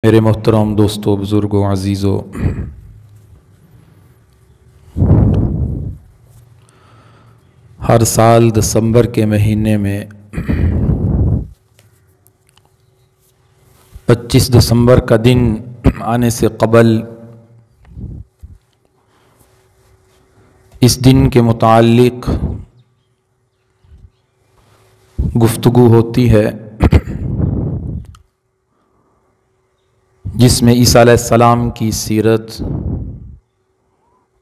میرے محترم دوستوں، بزرگوں، عزیزوں، ہر سال دسمبر کے مہینے میں 25 دسمبر کا دن آنے سے قبل اس دن کے متعلق گفتگو ہوتی ہے جس میں عیسیٰ علیہ السلام کی سیرت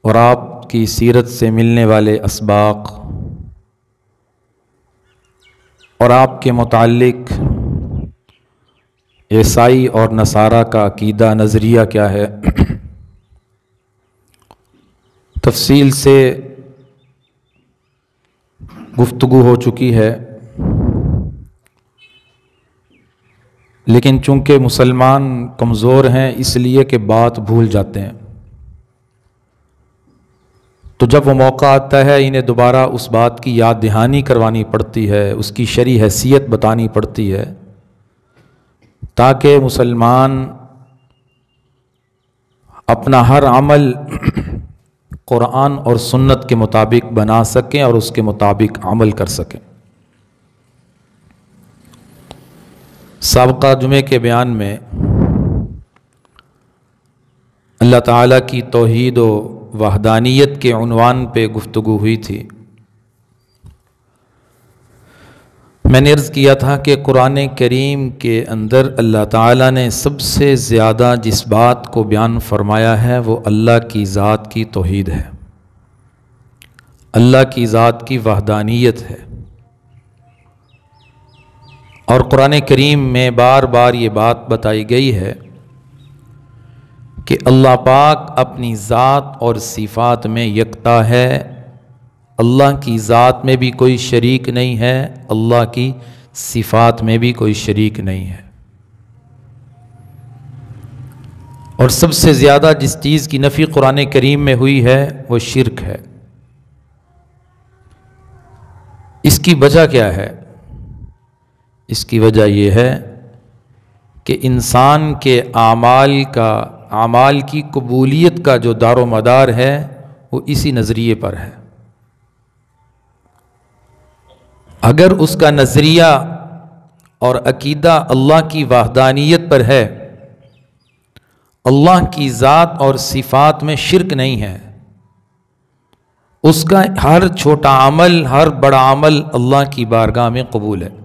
اور آپ کی سیرت سے ملنے والے اسباق اور آپ کے متعلق عیسائی اور نصارہ کا عقیدہ نظریہ کیا ہے تفصیل سے گفتگو ہو چکی ہے، لیکن چونکہ مسلمان کمزور ہیں اس لیے کہ بات بھول جاتے ہیں، تو جب وہ موقع آتا ہے انہیں دوبارہ اس بات کی یاد دہانی کروانی پڑتی ہے، اس کی شرعی حیثیت بتانی پڑتی ہے تاکہ مسلمان اپنا ہر عمل قرآن اور سنت کے مطابق بنا سکیں اور اس کے مطابق عمل کر سکیں۔ سابقہ جمعے کے بیان میں اللہ تعالیٰ کی توحید و وحدانیت کے عنوان پہ گفتگو ہوئی تھی۔ میں نے عرض کیا تھا کہ قرآن کریم کے اندر اللہ تعالیٰ نے سب سے زیادہ جس بات کو بیان فرمایا ہے وہ اللہ کی ذات کی توحید ہے، اللہ کی ذات کی وحدانیت ہے، اور قرآن کریم میں بار بار یہ بات بتائی گئی ہے کہ اللہ پاک اپنی ذات اور صفات میں یکتا ہے، اللہ کی ذات میں بھی کوئی شریک نہیں ہے، اللہ کی صفات میں بھی کوئی شریک نہیں ہے۔ اور سب سے زیادہ جس چیز کی نفی قرآن کریم میں ہوئی ہے وہ شرک ہے۔ اس کی وجہ کیا ہے؟ اس کی وجہ یہ ہے کہ انسان کے اعمال کی قبولیت کا جو دار و مدار ہے وہ اسی نظریے پر ہے۔ اگر اس کا نظریہ اور عقیدہ اللہ کی وحدانیت پر ہے، اللہ کی ذات اور صفات میں شرک نہیں ہے، اس کا ہر چھوٹا عمل، ہر بڑا عمل اللہ کی بارگاہ میں قبول ہے۔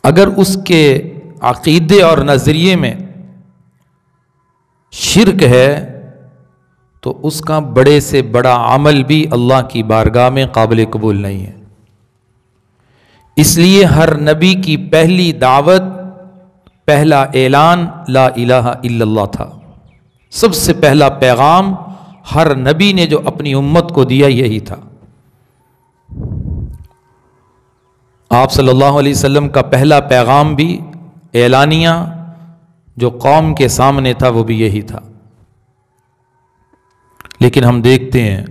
اگر اس کے عقیدے اور نظریے میں شرک ہے تو اس کا بڑے سے بڑا عمل بھی اللہ کی بارگاہ میں قابل قبول نہیں ہے۔ اس لیے ہر نبی کی پہلی دعوت، پہلا اعلان لا الہ الا اللہ تھا۔ سب سے پہلا پیغام ہر نبی نے جو اپنی امت کو دیا یہی تھا۔ آپ صلی اللہ علیہ وسلم کا پہلا پیغام بھی اعلانیہ جو قوم کے سامنے تھا وہ بھی یہی تھا۔ لیکن ہم دیکھتے ہیں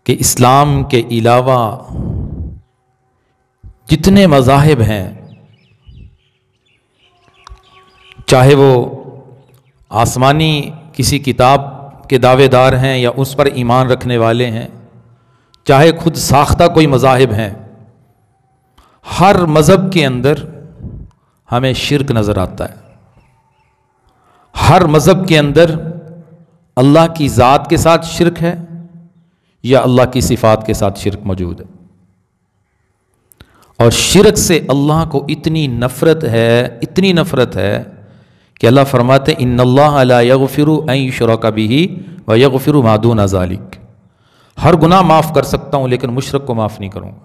کہ اسلام کے علاوہ جتنے مذاہب ہیں، چاہے وہ آسمانی کسی کتاب کے دعوے دار ہیں یا اس پر ایمان رکھنے والے ہیں، چاہے خود ساختہ کوئی مذاہب ہیں، ہر مذہب کے اندر ہمیں شرک نظر آتا ہے۔ ہر مذہب کے اندر اللہ کی ذات کے ساتھ شرک ہے یا اللہ کی صفات کے ساتھ شرک موجود ہے، اور شرک سے اللہ کو اتنی نفرت ہے کہ اللہ فرماتے ہیں ان اللہ لا یغفر ان یشرک بہ ویغفر ما دون ذلک، ہر گناہ معاف کر سکتا ہوں لیکن مشرک کو معاف نہیں کروں گا۔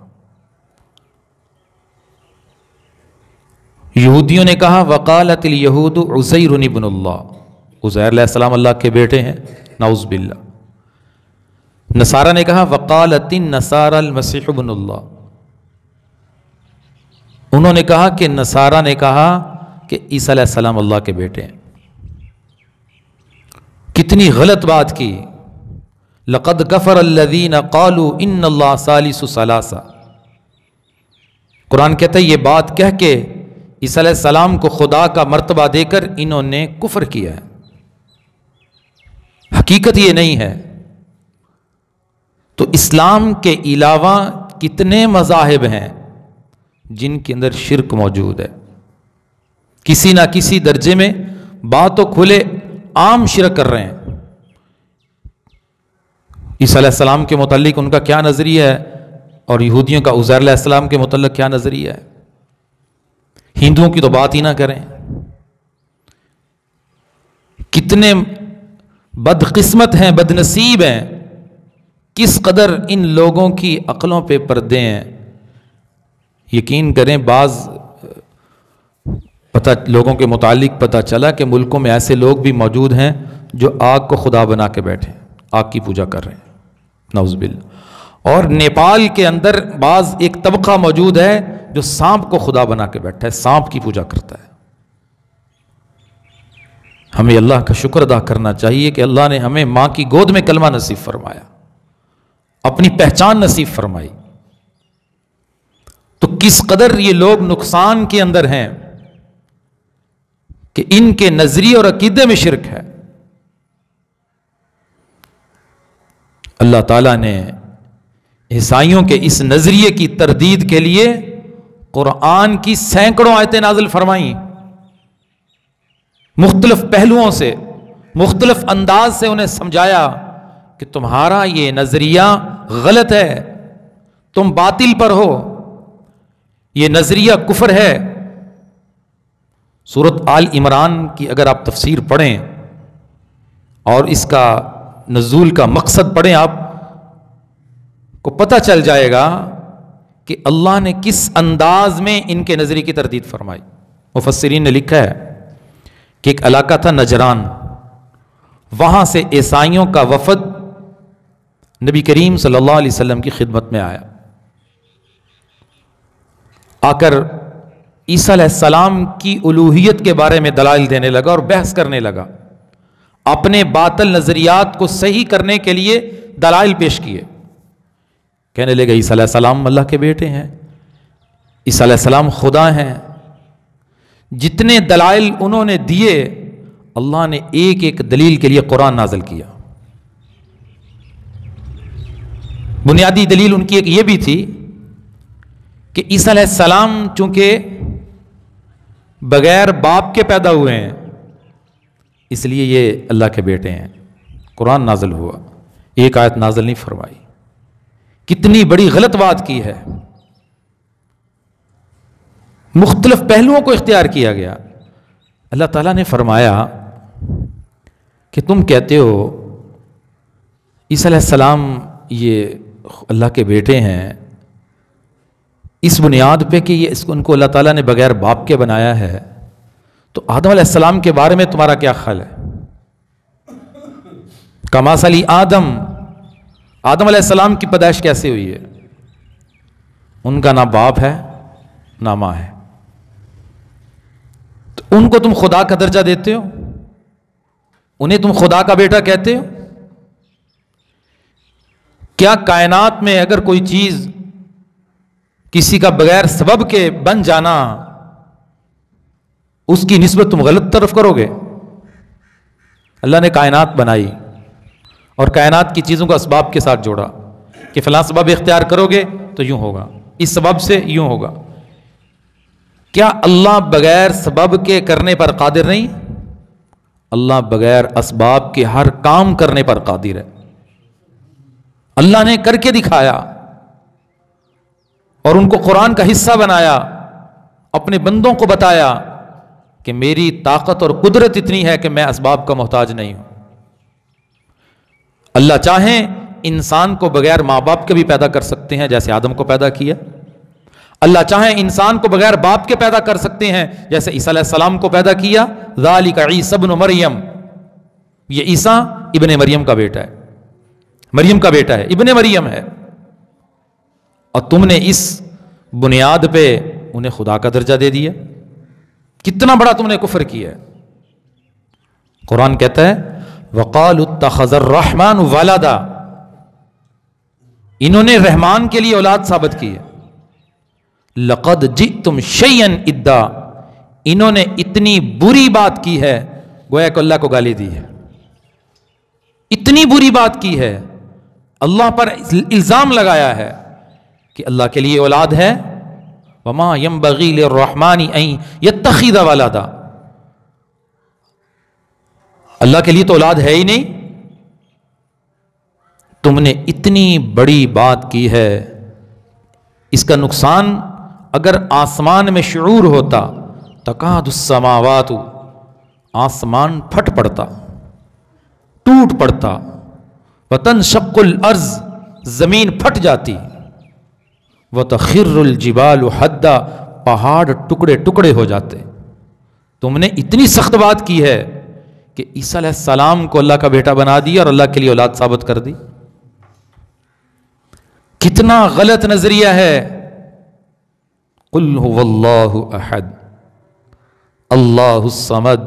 یہودیوں نے کہا وقالت الیہود عزیر ابن اللہ، عزیر علیہ السلام اللہ کے بیٹے ہیں، نعوذ باللہ۔ نصارہ نے کہا وقالت النصارى المسیح ابن اللہ، انہوں نے کہا کہ نصارہ نے کہا کہ عیسیٰ علیہ السلام اللہ کے بیٹے ہیں۔ کتنی غلط بات کی، لقد کفر الذین قالوا ان اللہ ثالث ثلاثہ، قرآن کہتا ہے یہ بات کہہ کے عیسیٰ علیہ السلام کو خدا کا مرتبہ دے کر انہوں نے کفر کیا ہے. حقیقت یہ نہیں ہے. تو اسلام کے علاوہ کتنے مذاہب ہیں جن کے اندر شرک موجود ہے. کسی نہ کسی درجے میں بات تو کھلے عام شرک کر رہے ہیں. عیسیٰ علیہ السلام کے متعلق ان کا کیا نظریہ ہے اور یہودیوں کا عزیر علیہ السلام کے متعلق کیا نظریہ ہے. ہندوؤں کی تو بات ہی نہ کریں. کتنے بدقسمت ہیں، بد نصیب ہیں، کس قدر ان لوگوں کی عقلوں پہ پردے ہیں. یقین کریں بعض لوگوں کے متعلق پتہ چلا کہ ملکوں میں ایسے لوگ بھی موجود ہیں جو آگ کو خدا بنا کے بیٹھے، آگ کی پوجا کر رہے ہیں، نعوذ باللہ. اور نیپال کے اندر بعض ایک طبقہ موجود ہے جو سانپ کو خدا بنا کے بیٹھا ہے، سانپ کی پوجا کرتا ہے. ہمیں اللہ کا شکر ادا کرنا چاہیے کہ اللہ نے ہمیں ماں کی گود میں کلمہ نصیب فرمایا، اپنی پہچان نصیب فرمائی. تو کس قدر یہ لوگ نقصان کے اندر ہیں کہ ان کے نظریے اور عقیدے میں شرک ہے. اللہ تعالیٰ نے عیسائیوں کے اس نظریے کی تردید کے لیے قرآن کی سینکڑوں آیتیں نازل فرمائیں، مختلف پہلوؤں سے، مختلف انداز سے انہیں سمجھایا کہ تمہارا یہ نظریہ غلط ہے، تم باطل پر ہو، یہ نظریہ کفر ہے. سورۃ آل عمران کی اگر آپ تفسیر پڑھیں اور اس کا نزول کا مقصد پڑھیں، آپ کو پتہ چل جائے گا کہ اللہ نے کس انداز میں ان کے نظریے کی تردید فرمائی. مفسرین نے لکھا ہے کہ ایک علاقہ تھا نجران، وہاں سے عیسائیوں کا وفد نبی کریم صلی اللہ علیہ وسلم کی خدمت میں آیا. آ کر عیسیٰ علیہ السلام کی الوہیت کے بارے میں دلائل دینے لگا اور بحث کرنے لگا. اپنے باطل نظریات کو صحیح کرنے کے لیے دلائل پیش کیے. کہنے لگے عیسیٰ علیہ السلام اللہ کے بیٹے ہیں، عیسیٰ علیہ السلام خدا ہیں. جتنے دلائل انہوں نے دیے، اللہ نے ایک ایک دلیل کے لیے قرآن نازل کیا. بنیادی دلیل ان کی ایک یہ بھی تھی کہ عیسیٰ علیہ السلام چونکہ بغیر باپ کے پیدا ہوئے ہیں اس لیے یہ اللہ کے بیٹے ہیں. قرآن نازل ہوا، ایک آیت نازل نہیں فرمائی. کتنی بڑی غلط بات کی ہے. مختلف پہلوؤں کو اختیار کیا گیا. اللہ تعالیٰ نے فرمایا کہ تم کہتے ہو عیسیٰ علیہ السلام یہ اللہ کے بیٹے ہیں اس بنیاد پہ کہ یہ ان کو اللہ تعالیٰ نے بغیر باپ کے بنایا ہے، تو آدم علیہ السلام کے بارے میں تمہارا کیا خیال ہے؟ کمثل آدم، آدم علیہ السلام کی پیدائش کیسے ہوئی ہے؟ ان کا نہ باپ ہے نہ ماں ہے، تو ان کو تم خدا کا درجہ دیتے ہو، انہیں تم خدا کا بیٹا کہتے ہو. کیا کائنات میں اگر کوئی چیز کسی کا بغیر سبب کے بن جانا، اس کی نسبت تم غلط طرف کرو گے؟ اللہ نے کائنات بنائی اور کائنات کی چیزوں کو اسباب کے ساتھ جوڑا کہ فلاں سبب اختیار کرو گے تو یوں ہوگا، اس سبب سے یوں ہوگا. کیا اللہ بغیر سبب کے کرنے پر قادر نہیں؟ اللہ بغیر اسباب کے ہر کام کرنے پر قادر ہے. اللہ نے کر کے دکھایا اور ان کو قرآن کا حصہ بنایا، اپنے بندوں کو بتایا کہ میری طاقت اور قدرت اتنی ہے کہ میں اسباب کا محتاج نہیں ہوں. اللہ چاہیں انسان کو بغیر ماں باپ کے بھی پیدا کر سکتے ہیں جیسے آدم کو پیدا کیا. اللہ چاہیں انسان کو بغیر باپ کے پیدا کر سکتے ہیں جیسے عیسیٰ علیہ السلام کو پیدا کیا. ذالک عیسی ابن مریم، یہ عیسیٰ ابن مریم کا بیٹا ہے، مریم کا بیٹا ہے، ابن مریم ہے. اور تم نے اس بنیاد پہ انہیں خدا کا درجہ دے دیا. کتنا بڑا تم نے کفر کیا ہے. قرآن کہتا ہے وَقَالُوا اتَّخَذَ الرَّحْمَنُ وَلَدًا، انہوں نے رحمان کے لیے اولاد ثابت کی ہے. لَقَدْ جِئْتُمْ شَيْئًا اِدًّا، انہوں نے اتنی بری بات کی ہے گویا کہ اللہ کو گالی دی ہے، اتنی بری بات کی ہے، اللہ پر الزام لگایا ہے کہ اللہ کے لیے اولاد ہے، وما ينبغي للرحمن ان يتخذ ولدا، اللہ کے لیے تو اولاد ہے ہی نہیں، تم نے اتنی بڑی بات کی ہے۔ اس کا نقصان اگر آسمان میں شعور ہوتا، تکاد السماوات، آسمان پھٹ پڑتا، ٹوٹ پڑتا، وتنشق الارض، زمین پھٹ جاتی، وتخر الجبال حدا، پہاڑ ٹکڑے ٹکڑے ہو جاتے۔ تم نے اتنی سخت بات کی ہے کہ عیسیٰ علیہ السلام کو اللہ کا بیٹا بنا دیا اور اللہ کے لیے اولاد ثابت کر دی۔ کتنا غلط نظریہ ہے۔ قل هو اللہ احد اللہ الصمد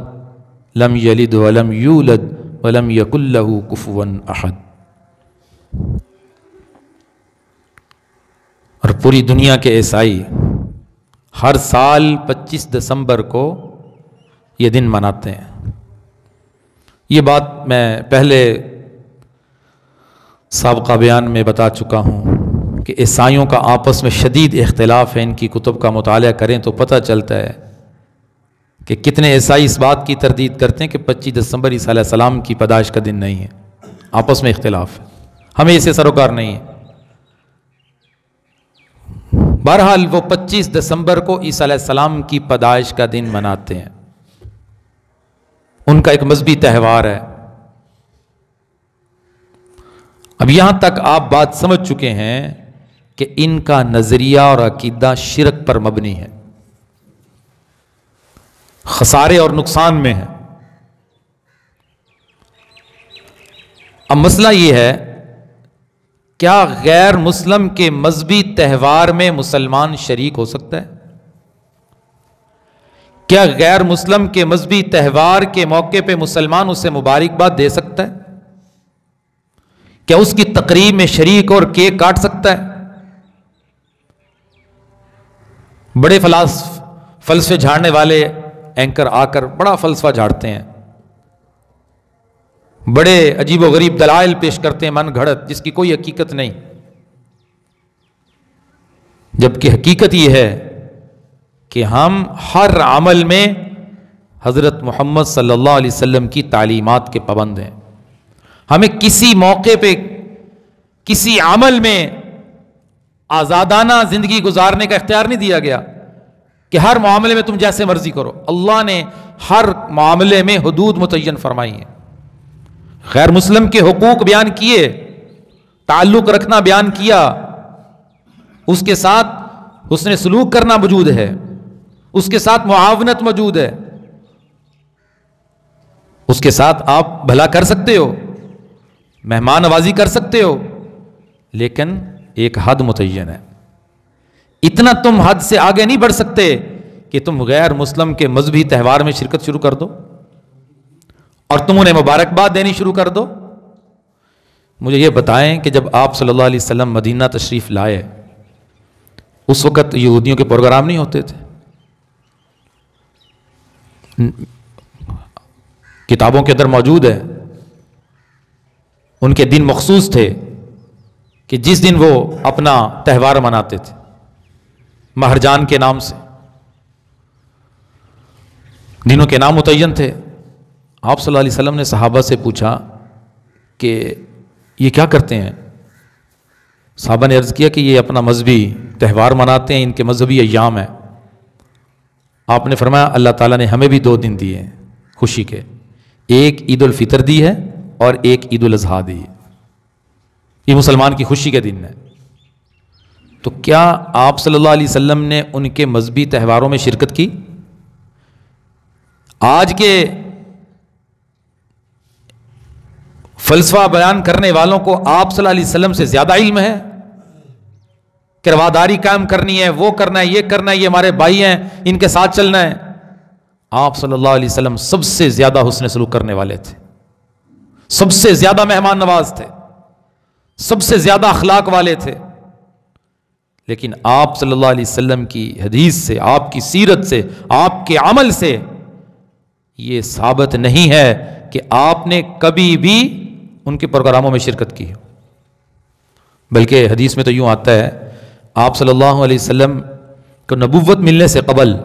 لم یلد ولم یولد ولم یکن له کفوا احد۔ اور پوری دنیا کے عیسائی ہر سال 25 دسمبر کو یہ دن مناتے ہیں۔ یہ بات میں پہلے سابقہ بیان میں بتا چکا ہوں کہ عیسائیوں کا آپس میں شدید اختلاف ہے، ان کی کتب کا مطالعہ کریں تو پتہ چلتا ہے کہ کتنے عیسائی اس بات کی تردید کرتے ہیں کہ 25 دسمبر عیسیٰ علیہ السلام کی پیدائش کا دن نہیں ہے۔ آپس میں اختلاف ہے، ہمیں اسے سروکار نہیں ہے۔ بہرحال وہ 25 دسمبر کو عیسیٰ علیہ السلام کی پیدائش کا دن مناتے ہیں، ان کا ایک مذہبی تہوار ہے۔ اب یہاں تک آپ بات سمجھ چکے ہیں کہ ان کا نظریہ اور عقیدہ شرک پر مبنی ہے، خسارے اور نقصان میں ہے۔ اب مسئلہ یہ ہے، کیا غیر مسلم کے مذہبی تہوار میں مسلمان شریک ہو سکتا ہے؟ کیا غیر مسلم کے مذہبی تہوار کے موقع پہ مسلمان اسے مبارکباد دے سکتا ہے؟ کیا اس کی تقریب میں شریک اور کیک کاٹ سکتا ہے؟ بڑے فلسفے جھاڑنے والے اینکر آ کر بڑا فلسفہ جھاڑتے ہیں، بڑے عجیب و غریب دلائل پیش کرتے ہیں من گھڑت، جس کی کوئی حقیقت نہیں، جبکہ حقیقت یہ ہے کہ ہم ہر عمل میں حضرت محمد صلی اللہ علیہ وسلم کی تعلیمات کے پابند ہیں۔ ہمیں کسی موقع پہ کسی عمل میں آزادانہ زندگی گزارنے کا اختیار نہیں دیا گیا کہ ہر معاملے میں تم جیسے مرضی کرو۔ اللہ نے ہر معاملے میں حدود متعین فرمائی ہیں، غیر مسلم کے حقوق بیان کیے، تعلق رکھنا بیان کیا، اس کے ساتھ حسن سلوک کرنا موجود ہے، اس کے ساتھ معاونت موجود ہے، اس کے ساتھ آپ بھلا کر سکتے ہو، مہمان نوازی کر سکتے ہو، لیکن ایک حد متعین ہے۔ اتنا تم حد سے آگے نہیں بڑھ سکتے کہ تم غیر مسلم کے مذہبی تہوار میں شرکت شروع کر دو اور تم انہیں مبارکباد دینی شروع کر دو۔ مجھے یہ بتائیں کہ جب آپ صلی اللہ علیہ وسلم مدینہ تشریف لائے، اس وقت یہودیوں کے پروگرام نہیں ہوتے تھے؟ کتابوں کے اندر موجود ہے، ان کے دن مخصوص تھے کہ جس دن وہ اپنا تہوار مناتے تھے، مہرجان کے نام سے دنوں کے نام متعین تھے۔ آپ صلی اللہ علیہ وسلم نے صحابہ سے پوچھا کہ یہ کیا کرتے ہیں؟ صحابہ نے عرض کیا کہ یہ اپنا مذہبی تہوار مناتے ہیں، ان کے مذہبی ایام ہیں۔ آپ نے فرمایا اللہ تعالیٰ نے ہمیں بھی 2 دن دیے ہیں خوشی کے، ایک عید الفطر دی ہے اور ایک عید الاضحیٰ دی ہے، یہ مسلمان کی خوشی کے دن ہے۔ تو کیا آپ صلی اللہ علیہ وسلم نے ان کے مذہبی تہواروں میں شرکت کی؟ آج کے فلسفہ بیان کرنے والوں کو آپ صلی اللہ علیہ وسلم سے زیادہ علم ہے کہ رواداری قائم کرنی ہے، وہ کرنا ہے، یہ کرنا ہے، یہ ہمارے بھائی ہیں، ان کے ساتھ چلنا ہے۔ آپ صلی اللہ علیہ وسلم سب سے زیادہ حسن سلوک کرنے والے تھے، سب سے زیادہ مہمان نواز تھے، سب سے زیادہ اخلاق والے تھے، لیکن آپ صلی اللہ علیہ وسلم کی حدیث سے، آپ کی سیرت سے، آپ کے عمل سے یہ ثابت نہیں ہے کہ آپ نے کبھی بھی ان کے پروگراموں میں شرکت کی، بلکہ حدیث میں تو یوں آتا ہے آپ صلی اللہ علیہ وسلم کو نبوت ملنے سے قبل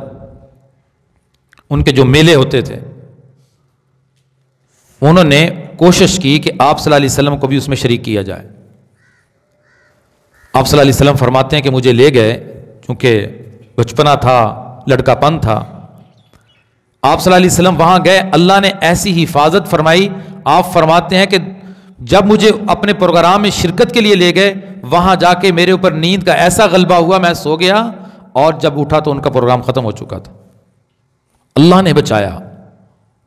ان کے جو میلے ہوتے تھے انہوں نے کوشش کی کہ آپ صلی اللہ علیہ وسلم کو بھی اس میں شریک کیا جائے۔ آپ صلی اللہ علیہ وسلم فرماتے ہیں کہ مجھے لے گئے، چونکہ بچپنا تھا، لڑکا پن تھا، آپ صلی اللہ علیہ وسلم وہاں گئے، اللہ نے ایسی حفاظت فرمائی۔ آپ فرماتے ہیں کہ جب مجھے اپنے پروگرام میں شرکت کے لیے لے گئے، وہاں جا کے میرے اوپر نیند کا ایسا غلبہ ہوا، میں سو گیا اور جب اٹھا تو ان کا پروگرام ختم ہو چکا تھا۔ اللہ نے بچایا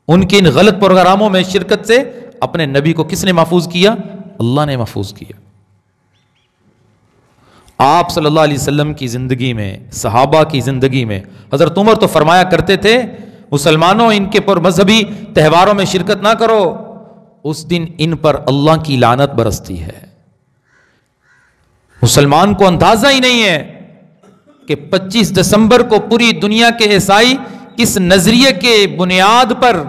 ان کے ان غلط پروگراموں میں شرکت سے۔ اپنے نبی کو کس نے محفوظ کیا؟ اللہ نے محفوظ کیا۔ آپ صلی اللہ علیہ وسلم کی زندگی میں، صحابہ کی زندگی میں حضرت عمر تو فرمایا کرتے تھے مسلمانوں ان کے پر مذہبی تہواروں میں شرکت نہ کرو، اس دن ان پر اللہ کی لعنت برستی ہے۔ مسلمان کو اندازہ ہی نہیں ہے کہ 25 دسمبر کو پوری دنیا کے عیسائی کس نظریے کے بنیاد پر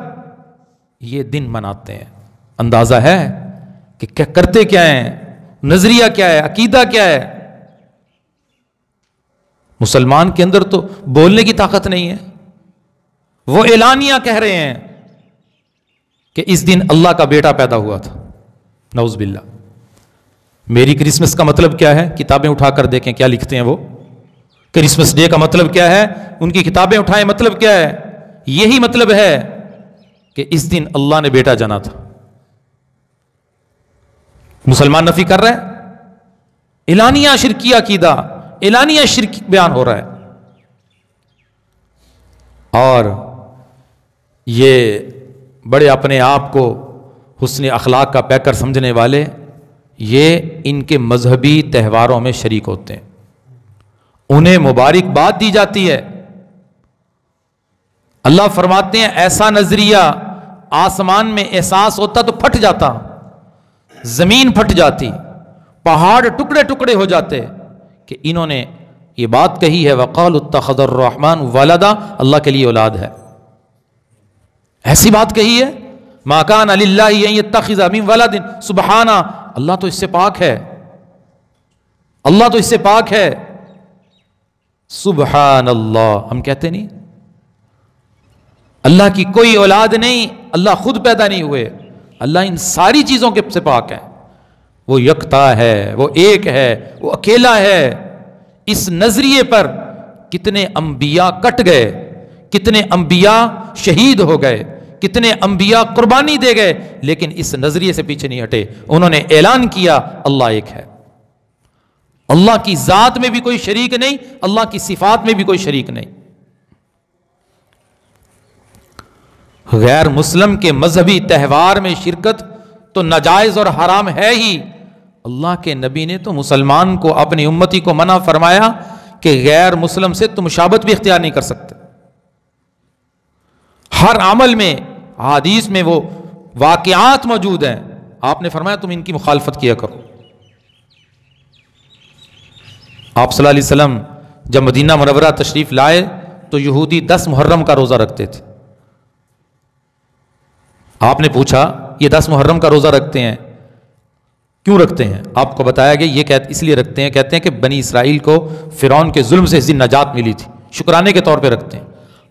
یہ دن مناتے ہیں۔ اندازہ ہے کہ کیا کرتے کیا ہیں، نظریہ کیا ہے، عقیدہ کیا ہے؟ مسلمان کے اندر تو بولنے کی طاقت نہیں ہے، وہ اعلانیہ کہہ رہے ہیں کہ اس دن اللہ کا بیٹا پیدا ہوا تھا۔ نعوذ باللہ۔ میری کرسمس کا مطلب کیا ہے؟ کتابیں اٹھا کر دیکھیں کیا لکھتے ہیں وہ۔ کرسمس ڈے کا مطلب کیا ہے؟ ان کی کتابیں اٹھائیں، مطلب کیا ہے؟ یہی مطلب ہے کہ اس دن اللہ نے بیٹا جنا تھا۔ مسلمان نفی کر رہا ہے، اعلانیہ شرکیہ عقیدہ، اعلانیہ شرک بیان ہو رہا ہے۔ اور یہ بڑے اپنے آپ کو حسن اخلاق کا پیکر سمجھنے والے یہ ان کے مذہبی تہواروں میں شریک ہوتے ہیں، انہیں مبارکباد دی جاتی ہے۔ اللہ فرماتے ہیں ایسا نظریہ آسمان میں احساس ہوتا تو پھٹ جاتا، زمین پھٹ جاتی، پہاڑ ٹکڑے ٹکڑے ہو جاتے کہ انہوں نے یہ بات کہی ہے وَقَالُوا اتَّخَذَ الرَّحْمَنُ وَلَدًا، اللہ کے لیے اولاد ہے، ایسی بات کہی ہے۔ مَا كَانَ لِلَّهِ أَن يَتَّخِذَ مِن وَلَدٍ سبحانہ، اللہ تو اس سے پاک ہے، اللہ تو اس سے پاک ہے، سبحان اللہ۔ ہم کہتے نہیں اللہ کی کوئی اولاد نہیں، اللہ خود پیدا نہیں ہوئے، اللہ ان ساری چیزوں کے سے پاک ہے، وہ یکتا ہے، وہ ایک ہے، وہ اکیلا ہے۔ اس نظریے پر کتنے انبیاء کٹ گئے، کتنے انبیاء شہید ہو گئے، کتنے انبیاء قربانی دے گئے، لیکن اس نظریے سے پیچھے نہیں ہٹے۔ انہوں نے اعلان کیا اللہ ایک ہے، اللہ کی ذات میں بھی کوئی شریک نہیں، اللہ کی صفات میں بھی کوئی شریک نہیں۔ غیر مسلم کے مذہبی تہوار میں شرکت تو ناجائز اور حرام ہے ہی۔ اللہ کے نبی نے تو مسلمان کو، اپنی امتی کو منع فرمایا کہ غیر مسلم سے تم مشابہت بھی اختیار نہیں کر سکتے۔ ہر عمل میں، حدیث میں وہ واقعات موجود ہیں، آپ نے فرمایا تم ان کی مخالفت کیا کرو۔ آپ صلی اللہ علیہ وسلم جب مدینہ منورہ تشریف لائے تو یہودی 10 محرم کا روزہ رکھتے تھے۔ آپ نے پوچھا یہ 10 محرم کا روزہ رکھتے ہیں کیوں رکھتے ہیں؟ آپ کو بتایا گیا یہ اس لیے رکھتے ہیں، کہتے ہیں کہ بنی اسرائیل کو فرعون کے ظلم سے اس دن نجات ملی تھی، شکرانے کے طور پہ رکھتے ہیں۔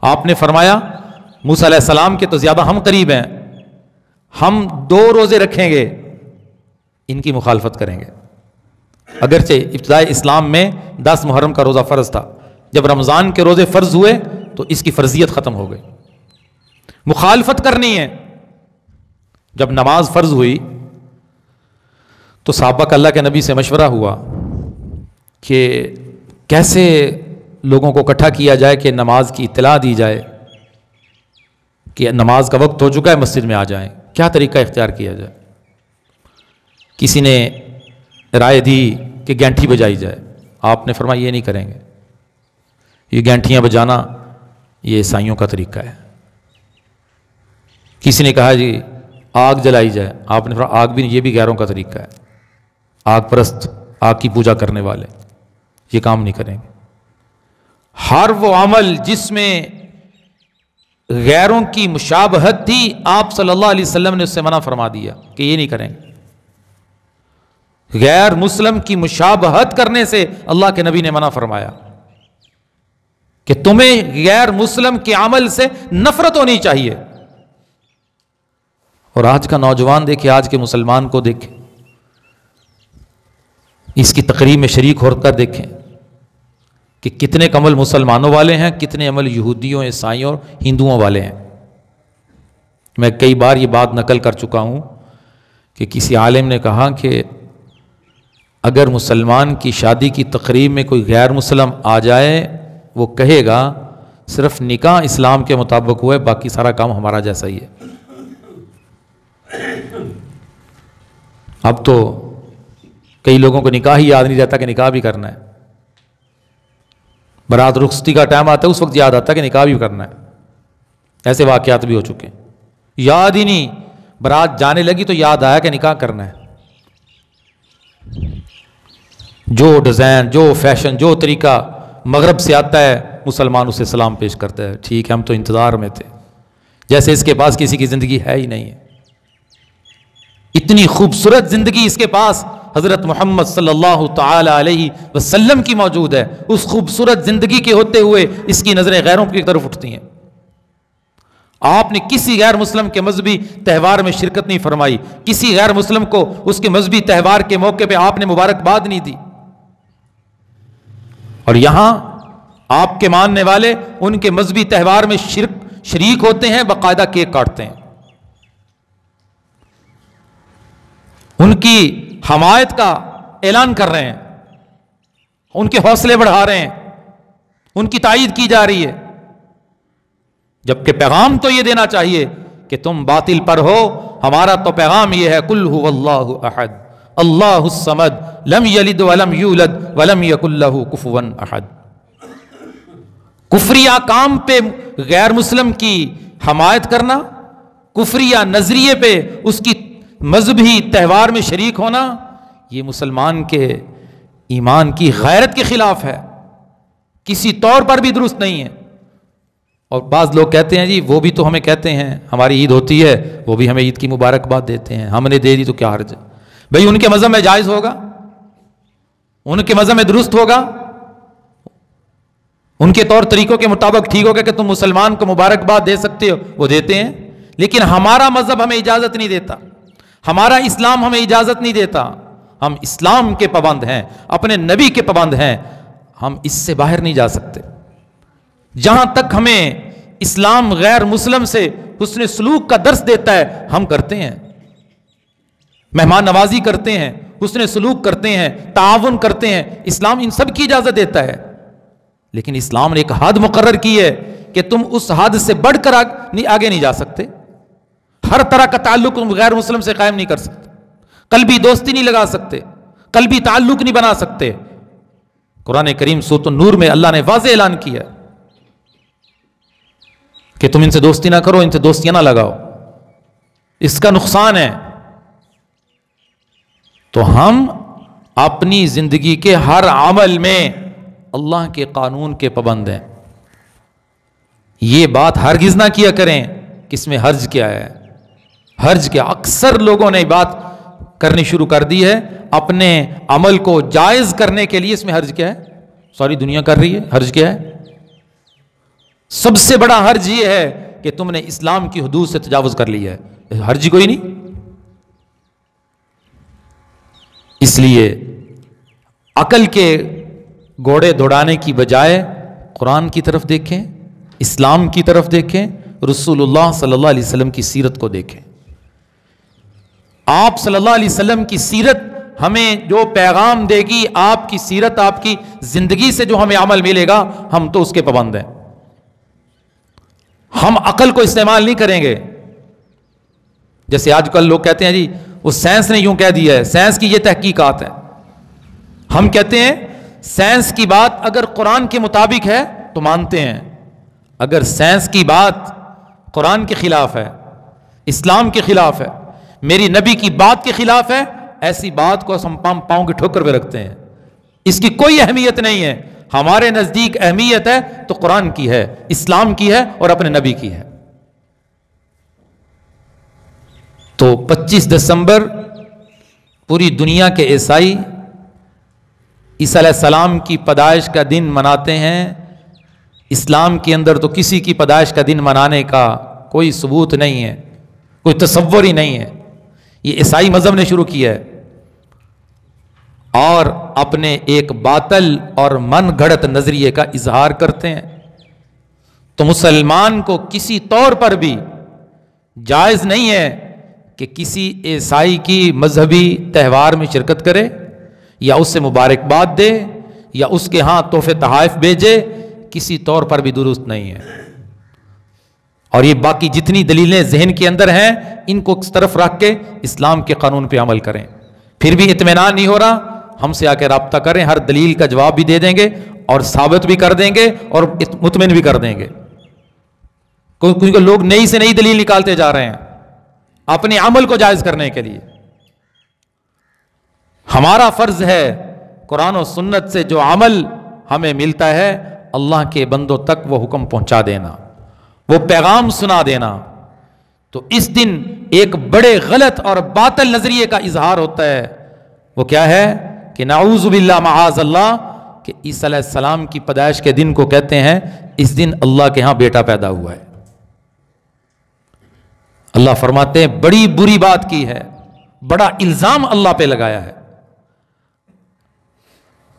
آپ نے فرمایا موسیٰ علیہ السلام کے تو زیادہ ہم قریب ہیں، ہم 2 روزے رکھیں گے، ان کی مخالفت کریں گے۔ اگرچہ ابتدائی اسلام میں 10 محرم کا روزہ فرض تھا، جب رمضان کے روزے فرض ہوئے تو اس کی فرضیت ختم ہو گئی۔ مخالفت کرنی ہے۔ جب نماز فرض ہوئی تو صحابہ کا اللہ کے نبی سے مشورہ ہوا کہ کیسے لوگوں کو اکٹھا کیا جائے کہ نماز کی اطلاع دی جائے کہ نماز کا وقت ہو چکا ہے، مسجد میں آ جائیں، کیا طریقہ اختیار کیا جائے؟ کسی نے رائے دی کہ گھنٹی بجائی جائے۔ آپ نے فرمایا یہ نہیں کریں گے، یہ گھنٹیاں بجانا یہ عیسائیوں کا طریقہ ہے۔ کسی نے کہا جی آگ جلائی جائے، آپ نے فرمایا آگ بھی نہیں، یہ بھی غیروں کا طریقہ ہے، آگ پرست، آگ کی پوجا کرنے والے، یہ کام نہیں کریں گے۔ ہر وہ عمل جس میں غیروں کی مشابہت تھی، آپ صلی اللہ علیہ وسلم نے اس سے منع فرما دیا کہ یہ نہیں کریں گے۔ غیر مسلم کی مشابہت کرنے سے اللہ کے نبی نے منع فرمایا کہ تمہیں غیر مسلم کے عمل سے نفرت ہونی چاہیے۔ اور آج کا نوجوان دیکھے، آج کے مسلمان کو دیکھیں، اس کی تقریب میں شریک ہو کر دیکھیں کہ کتنے عمل مسلمانوں والے ہیں، کتنے عمل یہودیوں، عیسائیوں اور ہندوؤں والے ہیں۔ میں کئی بار یہ بات نقل کر چکا ہوں کہ کسی عالم نے کہا کہ اگر مسلمان کی شادی کی تقریب میں کوئی غیر مسلم آ جائے، وہ کہے گا صرف نکاح اسلام کے مطابق ہوا ہے، باقی سارا کام ہمارا جیسا ہی ہے۔ اب تو کئی لوگوں کو نکاح ہی یاد نہیں رہتا کہ نکاح بھی کرنا ہے۔ برات رخصتی کا ٹائم آتا ہے، اس وقت یاد آتا ہے کہ نکاح بھی کرنا ہے۔ ایسے واقعات بھی ہو چکے ہیں، یاد ہی نہیں، برات جانے لگی تو یاد آیا کہ نکاح کرنا ہے۔ جو ڈیزائن، جو فیشن، جو طریقہ مغرب سے آتا ہے، مسلمان اسے سلام پیش کرتا ہے، ٹھیک ہے ہم تو انتظار میں تھے، جیسے اس کے پاس کسی کی زندگی ہے ہی نہیں ہے۔ اتنی خوبصورت زندگی اس کے پاس حضرت محمد صلی اللہ تعالی علیہ وسلم کی موجود ہے، اس خوبصورت زندگی کے ہوتے ہوئے اس کی نظریں غیروں کی طرف اٹھتی ہیں۔ آپ نے کسی غیر مسلم کے مذہبی تہوار میں شرکت نہیں فرمائی، کسی غیر مسلم کو اس کے مذہبی تہوار کے موقع پہ آپ نے مبارکباد نہیں دی، اور یہاں آپ کے ماننے والے ان کے مذہبی تہوار میں شریک ہوتے ہیں، باقاعدہ کیک کاٹتے ہیں، ان کی حمایت کا اعلان کر رہے ہیں، ان کے حوصلے بڑھا رہے ہیں، ان کی تائید کی جا رہی ہے، جبکہ پیغام تو یہ دینا چاہیے کہ تم باطل پر ہو۔ ہمارا تو پیغام یہ ہے، قل هو اللہ احد اللہ الصمد لم یلد ولم یولد ولم یکن لہ کفوا احد۔ کفریہ کام پہ غیر مسلم کی حمایت کرنا، کفریہ نظریے پہ اس کی مذہبی تہوار میں شریک ہونا، یہ مسلمان کے ایمان کی غیرت کے خلاف ہے، کسی طور پر بھی درست نہیں ہے۔ اور بعض لوگ کہتے ہیں جی وہ بھی تو ہمیں کہتے ہیں، ہماری عید ہوتی ہے وہ بھی ہمیں عید کی مبارکباد دیتے ہیں، ہم نے دے دی تو کیا حرج ہے؟ بھئی ان کے مذہب میں جائز ہوگا، ان کے مذہب میں درست ہوگا، ان کے طور طریقوں کے مطابق ٹھیک ہوگا کہ تم مسلمان کو مبارکباد دے سکتے ہو، وہ دیتے ہیں، لیکن ہمارا مذہب ہمیں اجازت نہیں دیتا، ہمارا اسلام ہمیں اجازت نہیں دیتا۔ ہم اسلام کے پابند ہیں، اپنے نبی کے پابند ہیں، ہم اس سے باہر نہیں جا سکتے۔ جہاں تک ہمیں اسلام غیر مسلم سے حسن سلوک کا درس دیتا ہے ہم کرتے ہیں، مہمان نوازی کرتے ہیں، حسن سلوک کرتے ہیں، تعاون کرتے ہیں، اسلام ان سب کی اجازت دیتا ہے، لیکن اسلام نے ایک حد مقرر کی ہے کہ تم اس حد سے بڑھ کر آگے نہیں جا سکتے۔ ہر طرح کا تعلق تم غیر مسلم سے قائم نہیں کر سکتے، قلبی دوستی نہیں لگا سکتے، قلبی تعلق نہیں بنا سکتے۔ قرآن کریم سورۃ النور میں اللہ نے واضح اعلان کیا کہ تم ان سے دوستی نہ کرو، ان سے دوستیاں نہ لگاؤ، اس کا نقصان ہے۔ تو ہم اپنی زندگی کے ہر عمل میں اللہ کے قانون کے پابند ہیں۔ یہ بات ہرگز نہ کیا کریں کہ اس میں حرج کیا ہے، حرج کیا؟ اکثر لوگوں نے بات کرنی شروع کر دی ہے اپنے عمل کو جائز کرنے کے لیے، اس میں حرج کیا ہے؟ ساری دنیا کر رہی ہے، حرج کیا ہے؟ سب سے بڑا حرج یہ ہے کہ تم نے اسلام کی حدود سے تجاوز کر لیا ہے، حرج کوئی نہیں۔ اس لیے عقل کے گھوڑے دوڑانے کی بجائے قرآن کی طرف دیکھیں، اسلام کی طرف دیکھیں، رسول اللہ صلی اللہ علیہ وسلم کی سیرت کو دیکھیں۔ آپ صلی اللہ علیہ وسلم کی سیرت ہمیں جو پیغام دے گی، آپ کی سیرت، آپ کی زندگی سے جو ہمیں عمل ملے گا، ہم تو اس کے پابند ہیں۔ ہم عقل کو استعمال نہیں کریں گے، جیسے آج کل لوگ کہتے ہیں جی وہ سائنس نے یوں کہہ دیا ہے، سائنس کی یہ تحقیقات ہے۔ ہم کہتے ہیں سائنس کی بات اگر قرآن کے مطابق ہے تو مانتے ہیں، اگر سائنس کی بات قرآن کے خلاف ہے، اسلام کے خلاف ہے، میری نبی کی بات کے خلاف ہے، ایسی بات کو ہم پاؤں کی ٹھوکر پہ رکھتے ہیں، اس کی کوئی اہمیت نہیں ہے. ہمارے نزدیک اہمیت ہے تو قرآن کی ہے, اسلام کی ہے اور اپنے نبی کی ہے. تو 25 دسمبر پوری دنیا کے عیسائی عیسیٰ علیہ السلام کی پیدائش کا دن مناتے ہیں. اسلام کے اندر تو کسی کی پیدائش کا دن منانے کا کوئی ثبوت نہیں ہے, کوئی تصور ہی نہیں ہے. یہ عیسائی مذہب نے شروع کیا ہے اور اپنے ایک باطل اور من گھڑت نظریے کا اظہار کرتے ہیں. تو مسلمان کو کسی طور پر بھی جائز نہیں ہے کہ کسی عیسائی کی مذہبی تہوار میں شرکت کرے یا اس سے مبارکباد دے یا اس کے ہاں تحفے تحائف بھیجے. کسی طور پر بھی درست نہیں ہے. اور یہ باقی جتنی دلیلیں ذہن کے اندر ہیں ان کو اس طرف رکھ کے اسلام کے قانون پہ عمل کریں. پھر بھی اطمینان نہیں ہو رہا, ہم سے آ کے رابطہ کریں, ہر دلیل کا جواب بھی دے دیں گے اور ثابت بھی کر دیں گے اور مطمئن بھی کر دیں گے. کیونکہ لوگ نئی سے نئی دلیل نکالتے جا رہے ہیں اپنے عمل کو جائز کرنے کے لیے. ہمارا فرض ہے قرآن و سنت سے جو عمل ہمیں ملتا ہے اللہ کے بندوں تک وہ حکم پہنچا دینا, وہ پیغام سنا دینا. تو اس دن ایک بڑے غلط اور باطل نظریے کا اظہار ہوتا ہے. وہ کیا ہے کہ نعوذ باللہ معاذ اللہ کہ عیسیٰ علیہ السلام کی پیدائش کے دن کو کہتے ہیں اس دن اللہ کے ہاں بیٹا پیدا ہوا ہے. اللہ فرماتے ہیں بڑی بری بات کی ہے, بڑا الزام اللہ پہ لگایا ہے.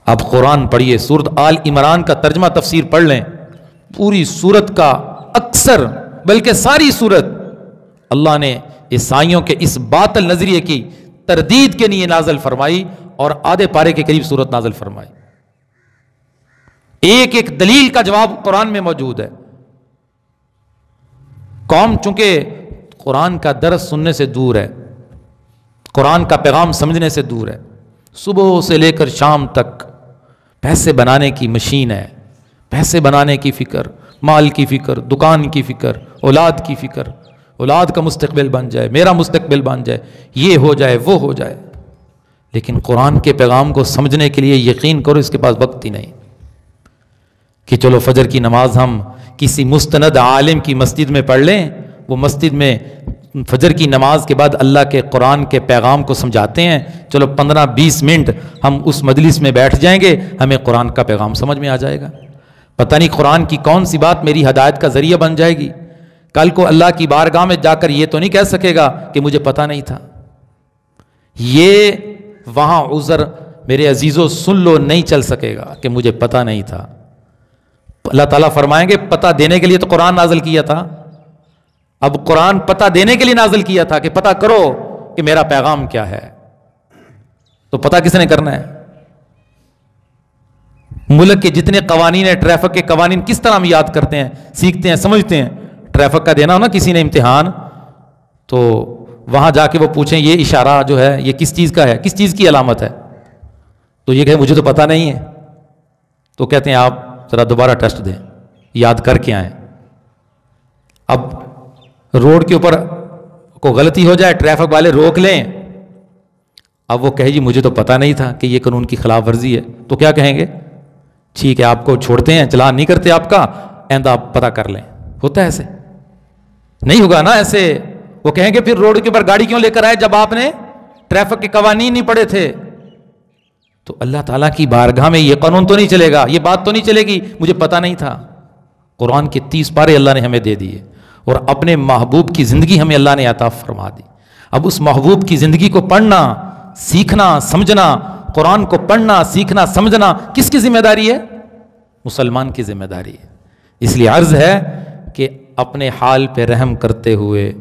اب قرآن پڑھیے, سورۃ آل عمران کا ترجمہ تفسیر پڑھ لیں. پوری سورت کا اکثر بلکہ ساری سورت اللہ نے عیسائیوں کے اس باطل نظریے کی تردید کے لیے نازل فرمائی اور آدھے پارے کے قریب سورت نازل فرمائی. ایک ایک دلیل کا جواب قرآن میں موجود ہے. قوم چونکہ قرآن کا درس سننے سے دور ہے, قرآن کا پیغام سمجھنے سے دور ہے, صبح سے لے کر شام تک پیسے بنانے کی مشین ہے. پیسے بنانے کی فکر, مال کی فکر, دکان کی فکر, اولاد کی فکر, اولاد کا مستقبل بن جائے, میرا مستقبل بن جائے, یہ ہو جائے وہ ہو جائے. لیکن قرآن کے پیغام کو سمجھنے کے لیے یقین کرو اس کے پاس وقت ہی نہیں کہ چلو فجر کی نماز ہم کسی مستند عالم کی مسجد میں پڑھ لیں, وہ مسجد میں فجر کی نماز کے بعد اللہ کے قرآن کے پیغام کو سمجھاتے ہیں, چلو 15-20 منٹ ہم اس مجلس میں بیٹھ جائیں گے, ہمیں قرآن کا پیغام سمجھ میں آ جائے گا. پتہ نہیں قرآن کی کون سی بات میری ہدایت کا ذریعہ بن جائے گی. کل کو اللہ کی بارگاہ میں جا کر یہ تو نہیں کہہ سکے گا کہ مجھے پتہ نہیں تھا. یہ وہاں عذر میرے عزیزوں سن لو نہیں چل سکے گا کہ مجھے پتہ نہیں تھا. اللہ تعالیٰ فرمائیں گے پتہ دینے کے لیے تو قرآن نازل کیا تھا. اب قرآن پتہ دینے کے لیے نازل کیا تھا کہ پتہ کرو کہ میرا پیغام کیا ہے. تو پتہ کس نے کرنا ہے؟ ملک کے جتنے قوانین ہیں, ٹریفک کے قوانین کس طرح ہم یاد کرتے ہیں, سیکھتے ہیں, سمجھتے ہیں. ٹریفک کا دینا ہو نا کسی نے امتحان, تو وہاں جا کے وہ پوچھیں یہ اشارہ جو ہے یہ کس چیز کا ہے, کس چیز کی علامت ہے, تو یہ کہے مجھے تو پتہ نہیں ہے. تو کہتے ہیں آپ ذرا دوبارہ ٹیسٹ دیں, یاد کر کے آئیں. اب روڈ کے اوپر کو غلطی ہو جائے, ٹریفک والے روک لیں, اب وہ کہے جی مجھے تو پتہ نہیں تھا کہ یہ قانون کی خلاف ورزی ہے, تو کیا کہیں گے؟ ٹھیک ہے آپ کو چھوڑتے ہیں, چلان نہیں کرتے آپ کا, آئندہ آپ پتہ کر لیں. ہوتا ہے ایسے؟ نہیں ہوگا نا ایسے. وہ کہیں گے پھر روڈ کے اوپر گاڑی کیوں لے کر آئے جب آپ نے ٹریفک کے قوانین نہیں پڑھے تھے. تو اللہ تعالیٰ کی بارگاہ میں یہ قانون تو نہیں چلے گا, یہ بات تو نہیں چلے گی مجھے پتہ نہیں تھا. قرآن کے 30 پارے اللہ نے ہمیں دے دیے اور اپنے محبوب کی زندگی ہمیں اللہ نے عطا فرما دی. اب اس محبوب کی زندگی کو پڑھنا, سیکھنا, سمجھنا, قرآن کو پڑھنا, سیکھنا, سمجھنا کس کی ذمہ داری ہے؟ مسلمان کی ذمہ داری ہے. اس لیے عرض ہے کہ اپنے حال پہ رحم کرتے ہوئے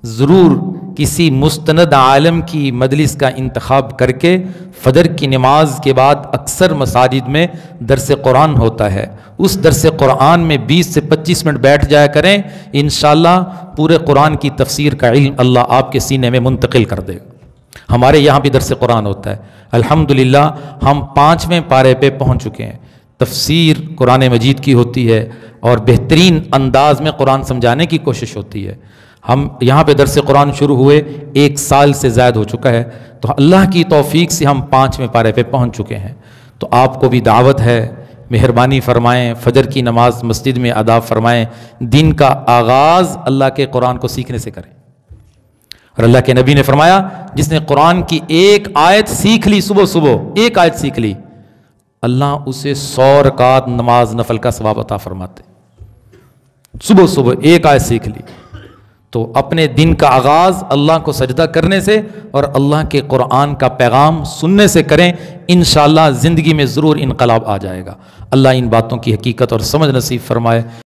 ضرور کسی مستند عالم کی مجلس کا انتخاب کر کے فجر کی نماز کے بعد اکثر مساجد میں درس قرآن ہوتا ہے, اس درس قرآن میں 20 سے 25 منٹ بیٹھ جایا کریں. انشاءاللہ پورے قرآن کی تفسیر کا علم اللہ آپ کے سینے میں منتقل کر دے گا. ہمارے یہاں بھی درس قرآن ہوتا ہے. الحمدللہ ہم 5ویں پارے پہ پہنچ چکے ہیں. تفسیر قرآن مجید کی ہوتی ہے اور بہترین انداز میں قرآن سمجھانے کی کوشش ہوتی ہے. ہم یہاں پہ درس قرآن شروع ہوئے 1 سال سے زائد ہو چکا ہے, تو اللہ کی توفیق سے ہم 5ویں پارے پہ پہنچ چکے ہیں. تو آپ کو بھی دعوت ہے، مہربانی فرمائیں، فجر کی نماز مسجد میں ادا فرمائیں، دن کا آغاز اللہ کے قرآن کو سیکھنے سے کریں۔ اور اللہ کے نبی نے فرمایا جس نے قرآن کی ایک آیت سیکھ لی، صبح صبح ایک آیت سیکھ لی، اللہ اسے 100 رکعت نماز نفل کا ثواب عطا فرماتے۔ صبح صبح ایک آیت سیکھ لی تو اپنے دن کا آغاز اللہ کو سجدہ کرنے سے اور اللہ کے قرآن کا پیغام سننے سے کریں، انشاءاللہ زندگی میں ضرور انقلاب آ جائے گا۔ اللہ ان باتوں کی حقیقت اور سمجھ نصیب فرمائے۔